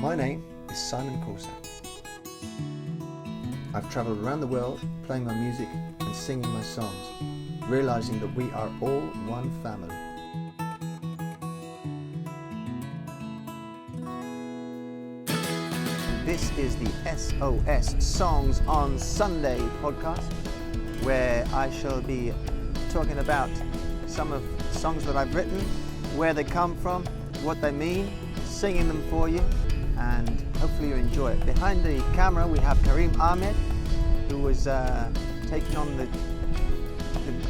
My name is Simon Korsak. I've travelled around the world playing my music and singing my songs, realising that we are all one family. This is the SOS Songs on Sunday podcast, where I shall be talking about some of the songs that I've written, where they come from, what they mean, singing them for you, and hopefully you enjoy it. Behind the camera we have Karim Ahmed, who was taking on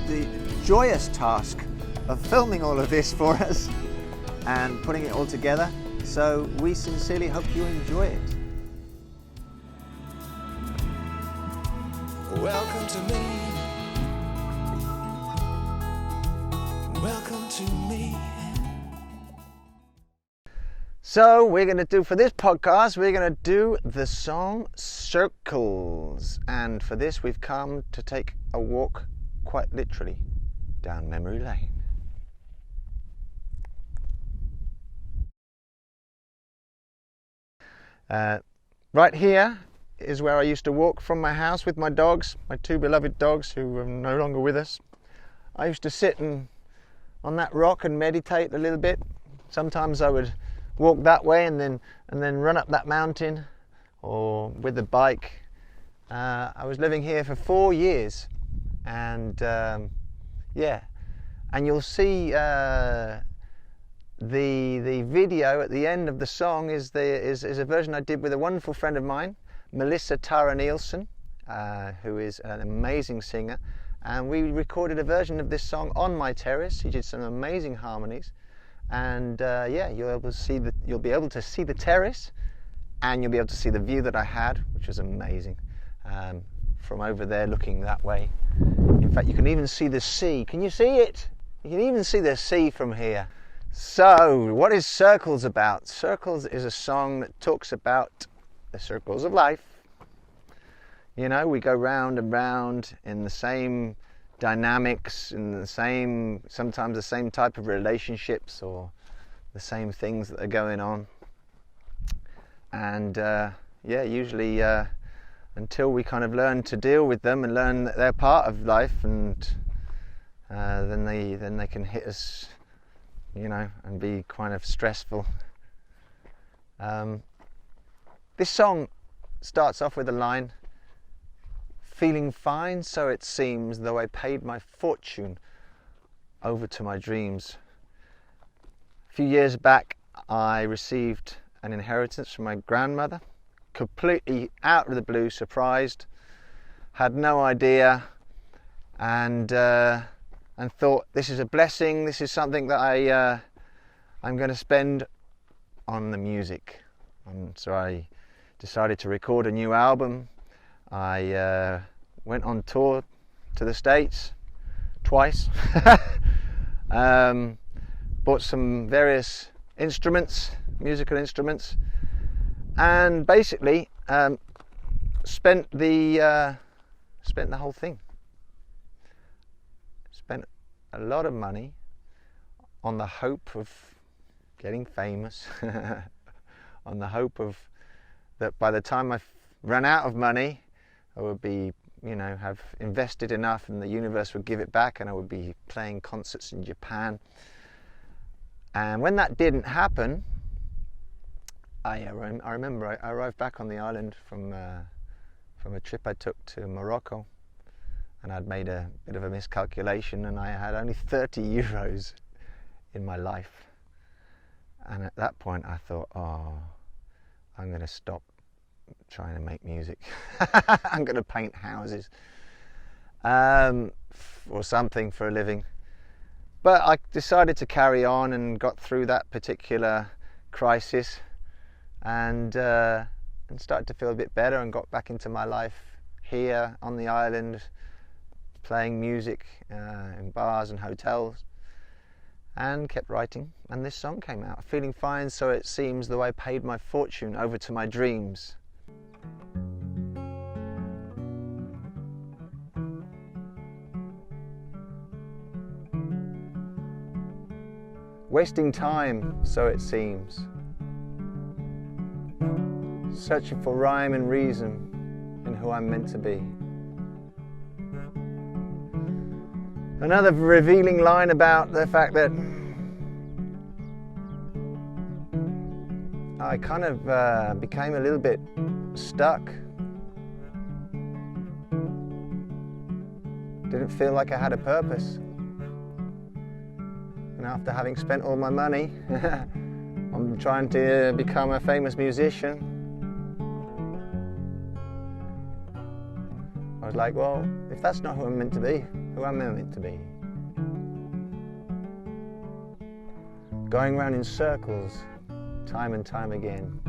the joyous task of filming all of this for us and putting it all together. So we sincerely hope you enjoy it. Welcome to me. Welcome to me. So we're going to do, for this podcast, we're going to do the song Circles. And for this we've come to take a walk, quite literally, down memory lane. Right here is where I used to walk from my house with my dogs, my two beloved dogs who are no longer with us. I used to sit on that rock and meditate a little bit. Sometimes I would walk that way and then run up that mountain, or with the bike. I was living here for 4 years, and and you'll see the video at the end of the song is a version I did with a wonderful friend of mine, Melissa Tara Nielsen, who is an amazing singer, and we recorded a version of this song on my terrace. She did some amazing harmonies, and you'll be able to see the terrace, and you'll be able to see the view that I had, which was amazing, from over there looking that way. In fact, you can even see the sea. Can you see it? You can even see the sea from here. So, what is Circles about? Circles is a song that talks about the circles of life. You know, we go round and round in the same dynamics, in sometimes the same type of relationships, or the same things that are going on. And usually until we kind of learn to deal with them and learn that they're part of life, and then they can hit us, you know, and be kind of stressful. This song starts off with a line, "Feeling fine, so it seems, though I paid my fortune over to my dreams." A few years back, I received an inheritance from my grandmother, completely out of the blue, surprised, had no idea, and thought, this is a blessing, this is something that I'm going to spend on the music. And so I decided to record a new album. I went on tour to the States twice, bought some various instruments, musical instruments, and basically spent the whole thing. Spent a lot of money on the hope of getting famous, on the hope of that by the time I ran out of money, I would be, have invested enough and the universe would give it back, and I would be playing concerts in Japan. And when that didn't happen, I remember I arrived back on the island from a trip I took to Morocco, and I'd made a bit of a miscalculation, and I had only 30 euros in my life. And at that point I thought, I'm going to stop trying to make music. I'm going to paint houses or something for a living. But I decided to carry on and got through that particular crisis, and started to feel a bit better, and got back into my life here on the island, playing music in bars and hotels, and kept writing, and this song came out. Feeling fine, so it seems, though I paid my fortune over to my dreams. Wasting time, so it seems. searching for rhyme and reason in who I'm meant to be. Another revealing line about the fact that I kind of became a little bit stuck. Didn't feel like I had a purpose. And after having spent all my money, I'm trying to become a famous musician. I was like, well, if that's not who I'm meant to be, who am I meant to be? Going around in circles, time and time again.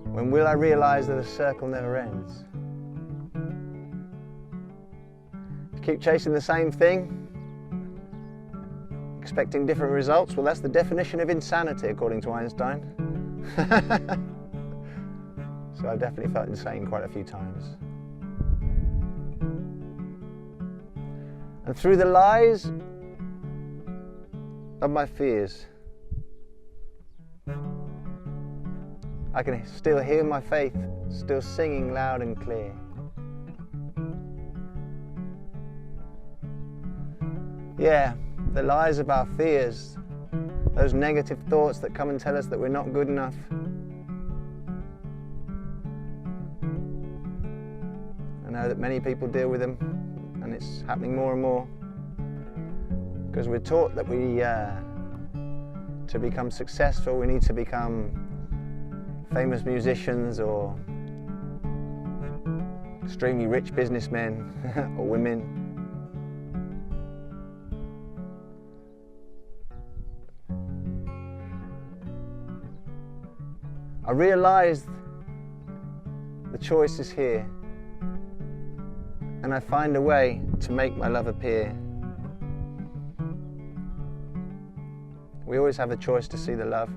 When will I realize that a circle never ends? Keep chasing the same thing, expecting different results, well, that's the definition of insanity, according to Einstein. So I've definitely felt insane quite a few times. And through the lies of my fears, I can still hear my faith still singing loud and clear. Yeah, the lies of our fears, those negative thoughts that come and tell us that we're not good enough. I know that many people deal with them, and it's happening more and more, because we're taught that to become successful, we need to become famous musicians or extremely rich businessmen or women. I realised the choice is here, and I find a way to make my love appear. We always have the choice to see the love.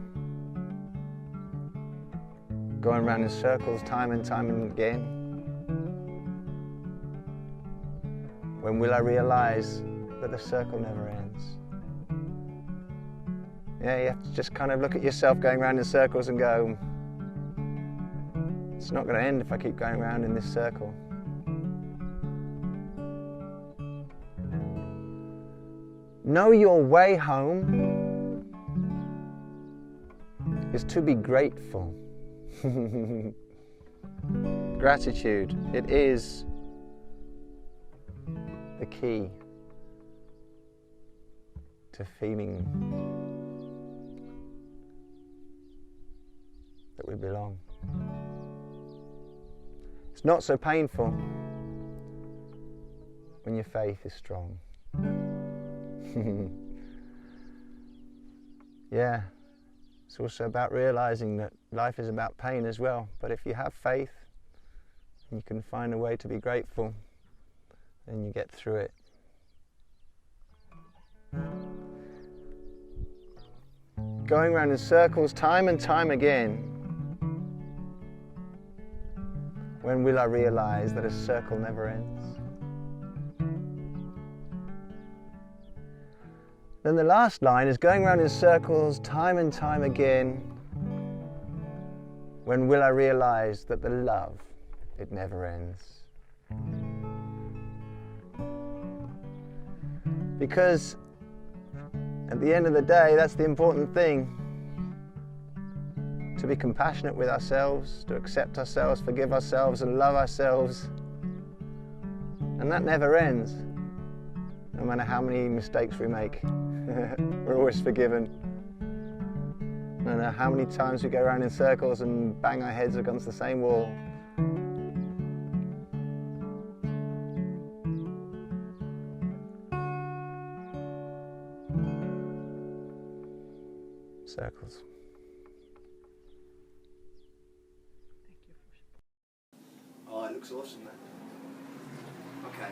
Going around in circles time and time again. When will I realise that the circle never ends? Yeah, you have to just kind of look at yourself going around in circles and go, it's not going to end if I keep going around in this circle. Know your way home is to be grateful. Gratitude, it is the key to feeling that we belong. It's not so painful when your faith is strong. Yeah, it's also about realizing that life is about pain as well. But if you have faith and you can find a way to be grateful, then you get through it. Going around in circles time and time again. When will I realize that a circle never ends? Then the last line is going around in circles time and time again. When will I realize that the love, it never ends? Because at the end of the day, that's the important thing. To be compassionate with ourselves, to accept ourselves, forgive ourselves and love ourselves. And that never ends. No matter how many mistakes we make, we're always forgiven. No matter how many times we go around in circles and bang our heads against the same wall. Circles. Oh, it looks awesome, that. Okay.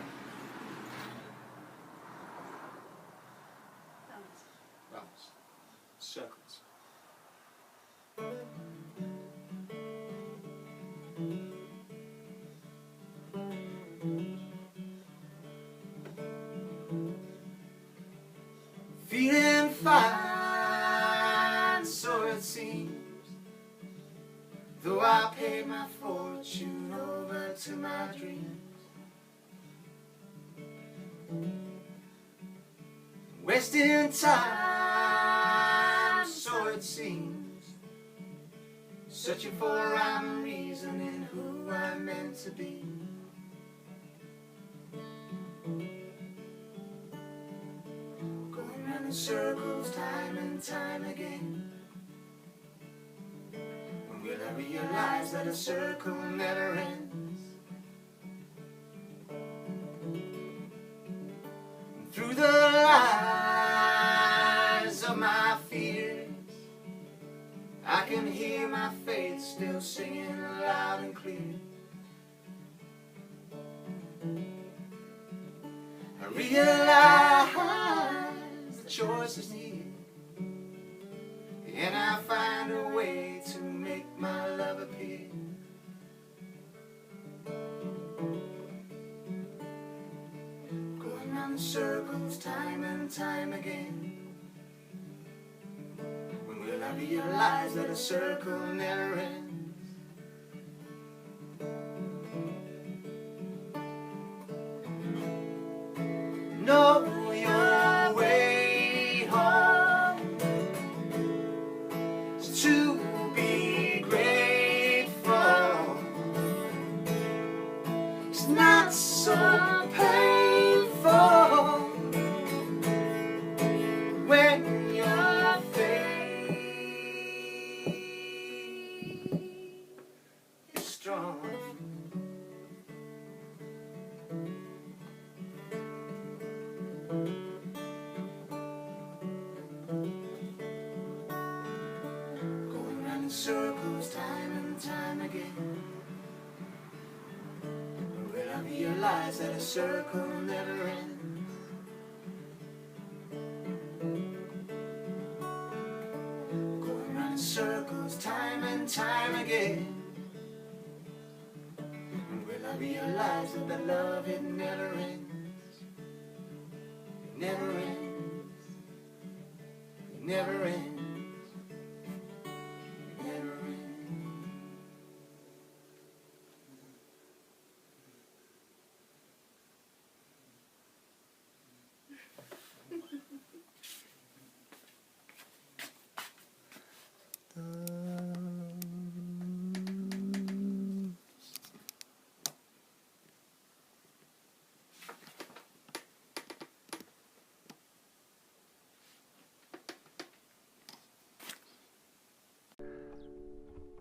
Rounds. Circles. Feeling fine, so it seems. Though I paid my fortune over to my dreams, wasting time, so it seems, searching for rhyme and reason in who I'm meant to be. Going round in circles time and time again. When will I realize that a circle never ends? And through the lies of my fears, I can hear my faith still singing loud and clear. I realize the choice is here, and I find a way to make my love appear. Going round in circles time and time again. When will I realize that a circle never ends? Know your way home is to be grateful. It's not so painful when your faith is strong. Going round in circles time and time again. Will I realize that a circle never ends? Going round in circles time and time again. Will I realize that the love, it never ends? It never ends. It never ends. It never ends.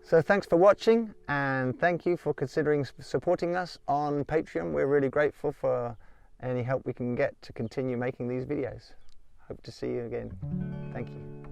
So thanks for watching, and thank you for considering supporting us on Patreon. We're really grateful for any help we can get to continue making these videos. Hope to see you again. Thank you.